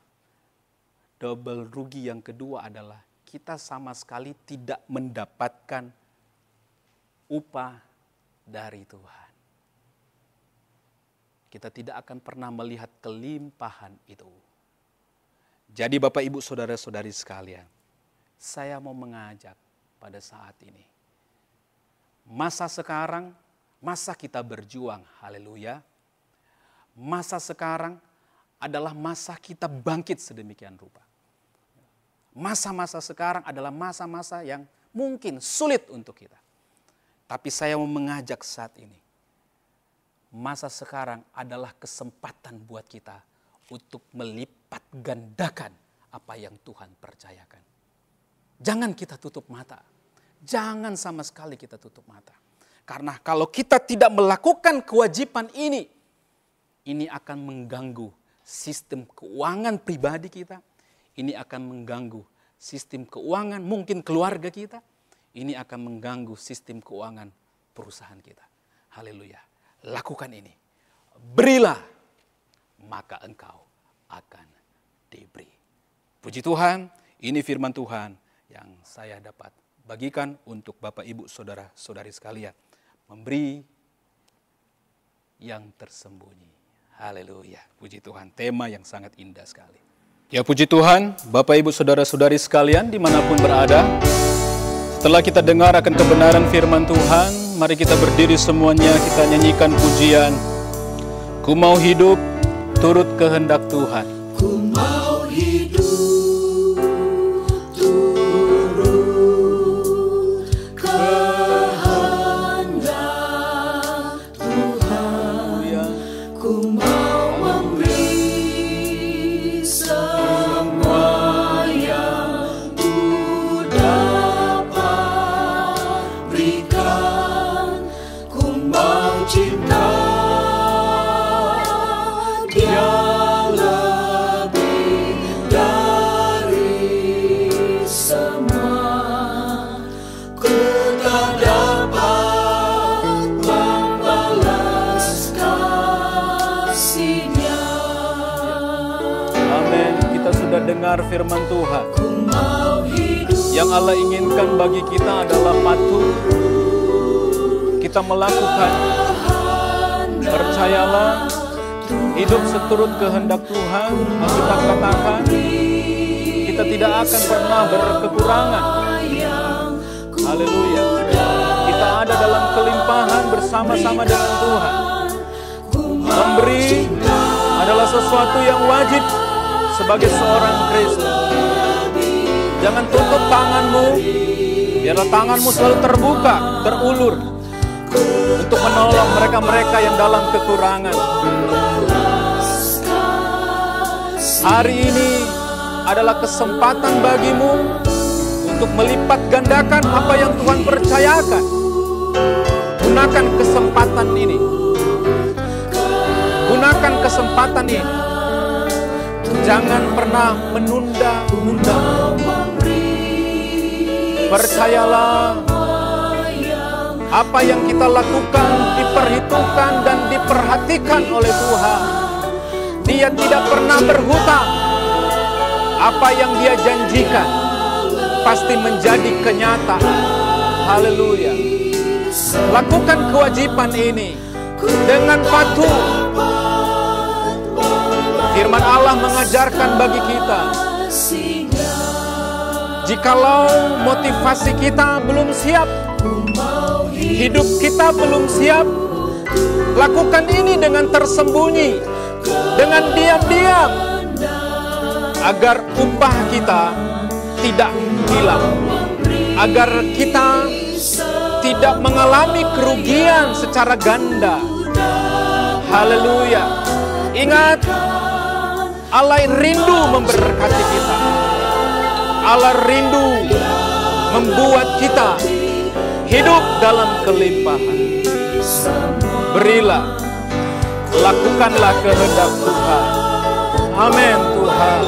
double rugi yang kedua adalah kita sama sekali tidak mendapatkan upah dari Tuhan. Kita tidak akan pernah melihat kelimpahan itu. Jadi Bapak Ibu Saudara-saudari sekalian, saya mau mengajak pada saat ini. Masa sekarang, masa kita berjuang, haleluya. Masa sekarang adalah masa kita bangkit sedemikian rupa. Masa-masa sekarang adalah masa-masa yang mungkin sulit untuk kita. Tapi saya mau mengajak saat ini. Masa sekarang adalah kesempatan buat kita untuk melipat gandakan apa yang Tuhan percayakan. Jangan kita tutup mata. Jangan sama sekali kita tutup mata. Karena kalau kita tidak melakukan kewajiban ini akan mengganggu sistem keuangan pribadi kita. Ini akan mengganggu sistem keuangan mungkin keluarga kita. Ini akan mengganggu sistem keuangan perusahaan kita. Haleluya. Lakukan ini. Berilah, maka engkau akan diberi. Puji Tuhan, ini firman Tuhan yang saya dapat bagikan untuk Bapak Ibu Saudara-saudari sekalian. Memberi yang tersembunyi. Haleluya, puji Tuhan, tema yang sangat indah sekali. Ya puji Tuhan, Bapak Ibu Saudara-saudari sekalian dimanapun berada. Setelah kita dengar akan kebenaran firman Tuhan, mari kita berdiri semuanya, kita nyanyikan pujian. Ku mau hidup turut kehendak Tuhan. Ku mau hidup dengar firman Tuhan. Yang Allah inginkan bagi kita adalah patuh. Kita melakukan. Percayalah, hidup seturut kehendak Tuhan. Kita katakan, kita tidak akan pernah berkekurangan. Haleluya. Kita ada dalam kelimpahan bersama-sama dengan Tuhan. Memberi adalah sesuatu yang wajib sebagai seorang Kristen. Jangan tutup tanganmu, biarlah tanganmu selalu terbuka, terulur untuk menolong mereka-mereka yang dalam kekurangan. Hari ini adalah kesempatan bagimu untuk melipat gandakan apa yang Tuhan percayakan. Gunakan kesempatan ini. Gunakan kesempatan ini. Jangan pernah menunda-nunda. Percayalah, apa yang kita lakukan diperhitungkan dan diperhatikan oleh Tuhan. Dia tidak pernah berhutang. Apa yang Dia janjikan pasti menjadi kenyataan. Haleluya. Lakukan kewajiban ini dengan patuh. Firman Allah mengajarkan bagi kita, jikalau motivasi kita belum siap, hidup kita belum siap, lakukan ini dengan tersembunyi, dengan diam-diam, agar upah kita tidak hilang, agar kita tidak mengalami kerugian secara ganda. Haleluya. Ingat, Allah rindu memberkati kita. Allah rindu membuat kita hidup dalam kelimpahan. Berilah, lakukanlah kehendak Tuhan. Amin Tuhan.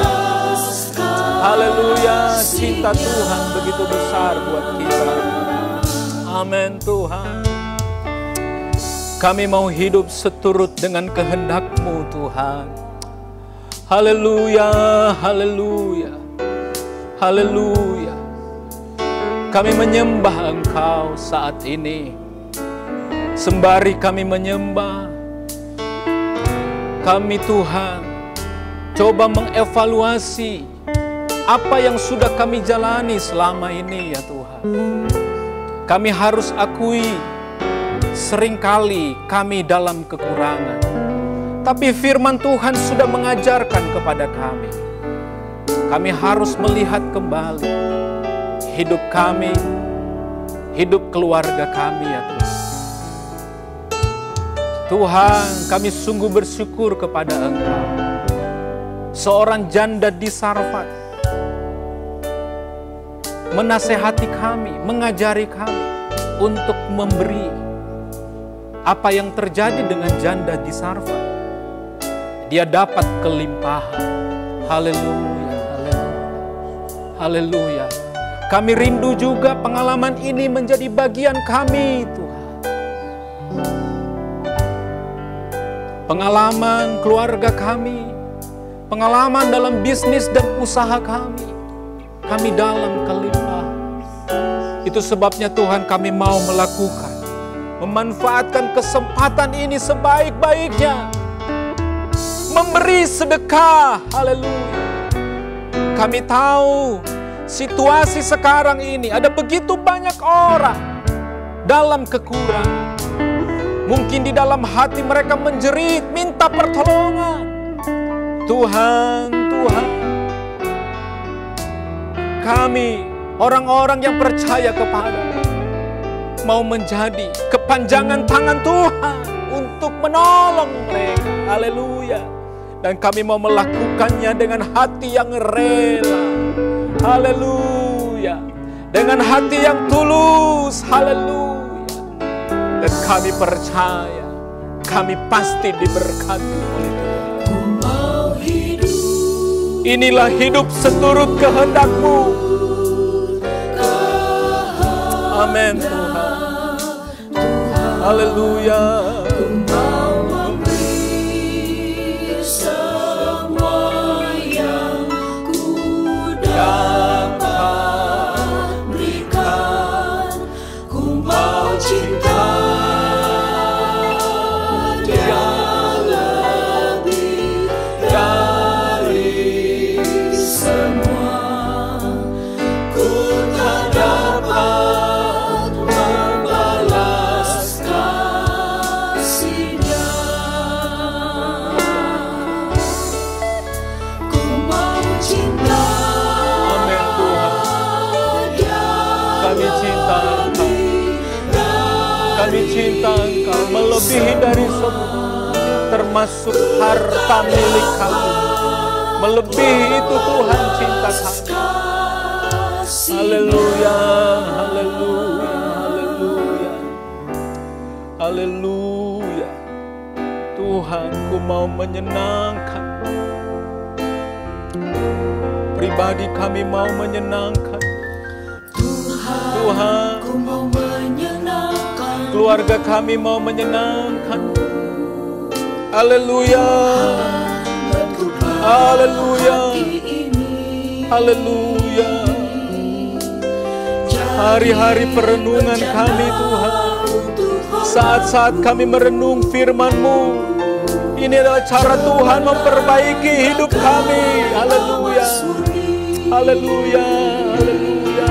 Haleluya, cinta Tuhan begitu besar buat kita. Amin Tuhan. Kami mau hidup seturut dengan kehendak-Mu Tuhan. Haleluya, haleluya, haleluya. Kami menyembah Engkau saat ini. Sembari kami menyembah, kami Tuhan coba mengevaluasi apa yang sudah kami jalani selama ini ya Tuhan. Kami harus akui, seringkali kami dalam kekurangan. Tapi firman Tuhan sudah mengajarkan kepada kami. Kami harus melihat kembali hidup kami, hidup keluarga kami ya Tuhan. Tuhan, kami sungguh bersyukur kepada Engkau. Seorang janda di Sarfat menasehati kami, mengajari kami untuk memberi. Apa yang terjadi dengan janda di Sarfat? Dia dapat kelimpahan. Haleluya, haleluya, haleluya. Kami rindu juga pengalaman ini menjadi bagian kami Tuhan. Pengalaman keluarga kami, pengalaman dalam bisnis dan usaha kami. Kami dalam kelimpahan. Itu sebabnya Tuhan kami mau melakukan, memanfaatkan kesempatan ini sebaik-baiknya. Memberi sedekah. Haleluya. Kami tahu situasi sekarang ini ada begitu banyak orang dalam kekurangan. Mungkin di dalam hati mereka menjerit, minta pertolongan. Tuhan, Tuhan, kami orang-orang yang percaya kepada-Mu mau menjadi kepanjangan tangan Tuhan untuk menolong mereka. Haleluya. Dan kami mau melakukannya dengan hati yang rela. Haleluya. Dengan hati yang tulus. Haleluya. Dan kami percaya, kami pasti diberkati oleh Tuhan. Inilah hidup seturut kehendak-Mu. Amin Tuhan. Haleluya. Melebihi dari semua, termasuk harta milik kami. Melebihi itu Tuhan cinta kami. Haleluya, haleluya, haleluya, haleluya. Tuhan, Ku mau menyenangkan. Pribadi kami mau menyenangkan. Tuhan, Ku mau menyenangkan. Keluarga kami mau menyenangkan. Haleluya. Haleluya. Haleluya. Hari-hari perenungan kami Tuhan, saat-saat kami merenung firman-Mu, Ini adalah cara Tuhan memperbaiki hidup kami. Haleluya. Haleluya. Haleluya.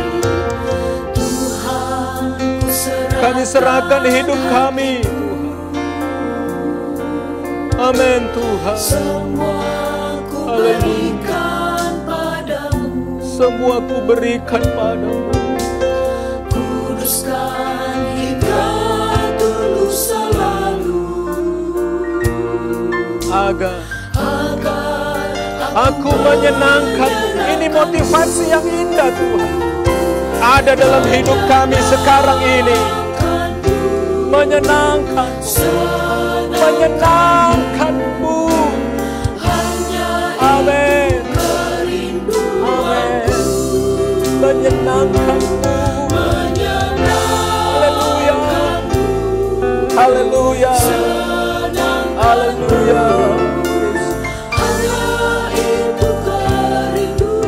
Kami serahkan hidup kami, Tuhan. Amin, Tuhan. Haleluya. Semua ku berikan padamu. Kuduskan hingga tulus selalu, Agar aku menyenangkan. Ini motivasi yang indah, Tuhan. Ada dalam hidup kami sekarang ini. Menyenangkan. Menyenangkan-Mu. Amin. Amin. Menyenangkan-Mu. Haleluya. Haleluya. Haleluya.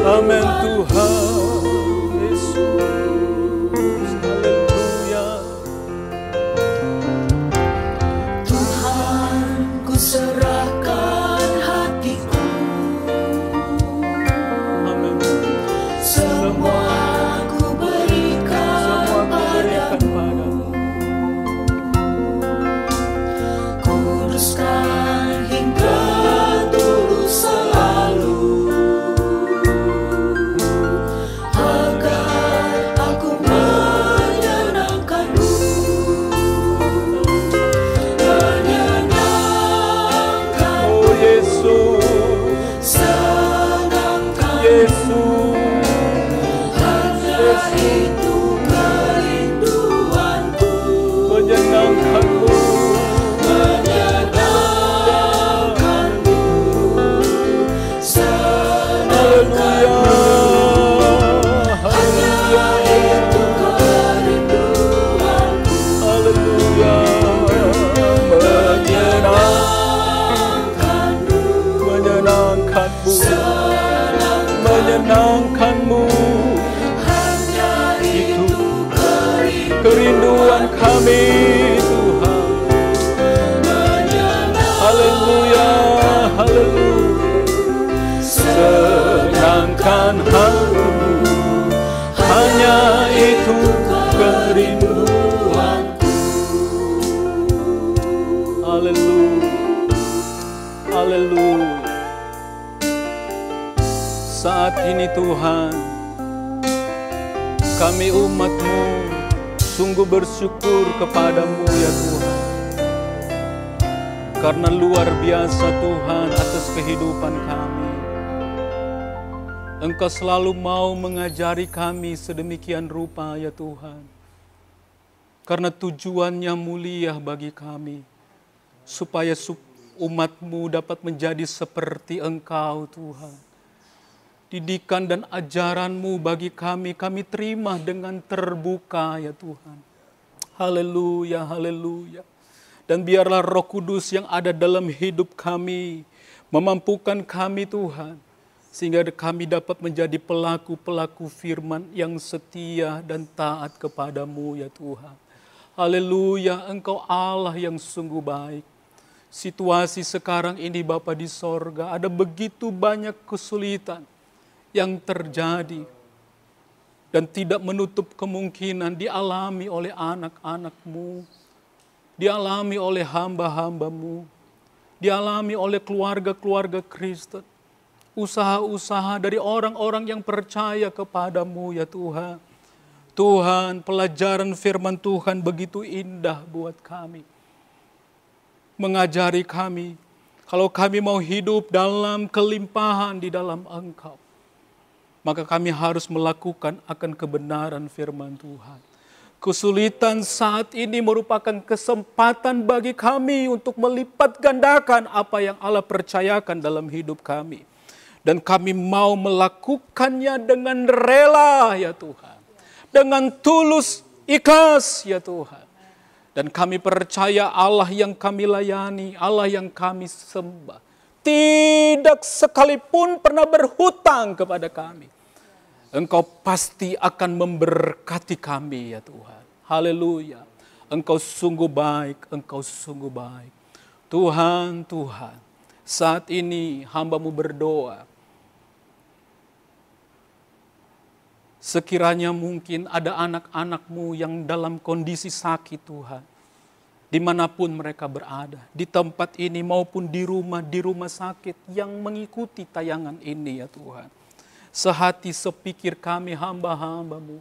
Amin, Tuhan Yesus. Haleluya. Tuhan, ku serahkan hatiku. Amin. Semua ku berikan padamu. Kuduskan hingga tulus selalu, agar aku menyenangkan-Mu. Menyenangkan, Oh Yesus. senangkan, Yesus. hanya itu kerinduanku. Menyenangkan-Mu. Haleluya. Haleluya. Menyenangkan-Mu. Menyenangkan-Mu. Itu kerinduan kami, Tuhan. Haleluya. Haleluya. Senangkan hatimu, hanya itu kerinduanku. Haleluya. Haleluya. Saat ini Tuhan, kami umat-Mu sungguh bersyukur kepadamu ya Tuhan. Karena luar biasa Tuhan atas kehidupan kami. Engkau selalu mau mengajari kami sedemikian rupa ya Tuhan. Karena tujuannya mulia bagi kami. Supaya umat-Mu dapat menjadi seperti Engkau Tuhan. Didikan dan ajaran-Mu bagi kami terima dengan terbuka ya Tuhan. Haleluya, haleluya. Dan biarlah Roh Kudus yang ada dalam hidup kami memampukan kami Tuhan. Sehingga kami dapat menjadi pelaku-pelaku firman yang setia dan taat kepadamu ya Tuhan. Haleluya, Engkau Allah yang sungguh baik. Situasi sekarang ini Bapa di sorga, ada begitu banyak kesulitan yang terjadi. Dan tidak menutup kemungkinan dialami oleh anak-anak-Mu. Dialami oleh hamba-hamba-Mu. Dialami oleh keluarga-keluarga Kristen. Usaha-usaha dari orang-orang yang percaya kepadamu ya Tuhan. Tuhan, pelajaran firman Tuhan begitu indah buat kami. Mengajari kami, kalau kami mau hidup dalam kelimpahan di dalam Engkau, maka kami harus melakukan akan kebenaran firman Tuhan. Kesulitan saat ini merupakan kesempatan bagi kami untuk melipat gandakan apa yang Allah percayakan dalam hidup kami. Dan kami mau melakukannya dengan rela ya Tuhan. Dengan tulus, ikhlas ya Tuhan. Dan kami percaya Allah yang kami layani, Allah yang kami sembah, tidak sekalipun pernah berhutang kepada kami. Engkau pasti akan memberkati kami ya Tuhan. Haleluya. Engkau sungguh baik, Engkau sungguh baik. Tuhan, Tuhan, saat ini hamba-Mu berdoa. Sekiranya mungkin ada anak-anak-Mu yang dalam kondisi sakit Tuhan. Dimanapun mereka berada, di tempat ini maupun di rumah sakit yang mengikuti tayangan ini ya Tuhan. Sehati sepikir kami hamba-hamba-Mu.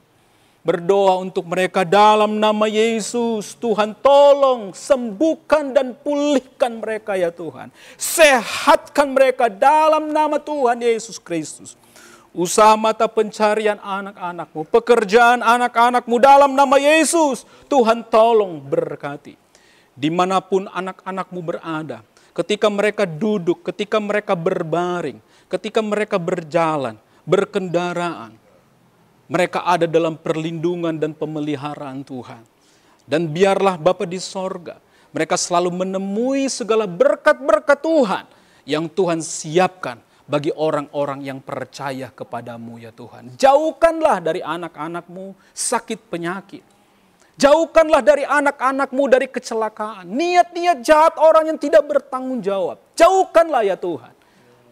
Berdoa untuk mereka dalam nama Yesus. Tuhan tolong sembuhkan dan pulihkan mereka ya Tuhan. Sehatkan mereka dalam nama Tuhan Yesus Kristus. Usaha mata pencarian anak-anak-Mu, pekerjaan anak-anak-Mu dalam nama Yesus. Tuhan tolong berkati. Dimanapun anak-anak-Mu berada, ketika mereka duduk, ketika mereka berbaring, ketika mereka berjalan, berkendaraan, mereka ada dalam perlindungan dan pemeliharaan Tuhan. Dan biarlah Bapa di sorga, mereka selalu menemui segala berkat-berkat Tuhan yang Tuhan siapkan bagi orang-orang yang percaya kepadamu ya Tuhan. Jauhkanlah dari anak-anak-Mu sakit penyakit. Jauhkanlah dari anak-anak-Mu dari kecelakaan. Niat-niat jahat orang yang tidak bertanggung jawab. Jauhkanlah ya Tuhan.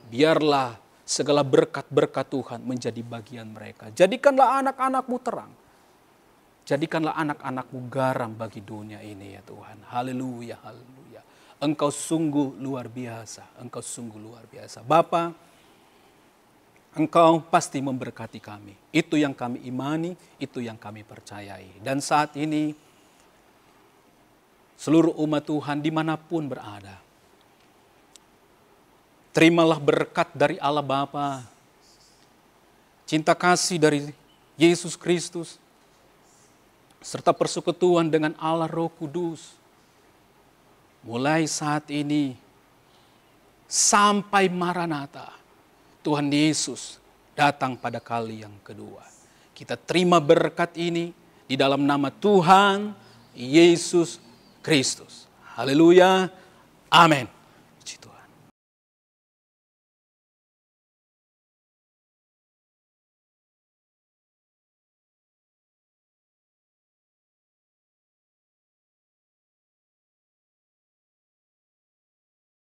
Biarlah segala berkat-berkat Tuhan menjadi bagian mereka. Jadikanlah anak-anak-Mu terang. Jadikanlah anak-anak-Mu garam bagi dunia ini ya Tuhan. Haleluya, haleluya. Engkau sungguh luar biasa. Engkau sungguh luar biasa. Bapa, Engkau pasti memberkati kami. Itu yang kami imani, itu yang kami percayai. Dan saat ini, seluruh umat Tuhan dimanapun berada, terimalah berkat dari Allah Bapa, cinta kasih dari Yesus Kristus, serta persekutuan dengan Allah Roh Kudus. Mulai saat ini sampai Maranatha, Tuhan Yesus datang pada kali yang kedua. Kita terima berkat ini di dalam nama Tuhan Yesus Kristus. Haleluya. Amin.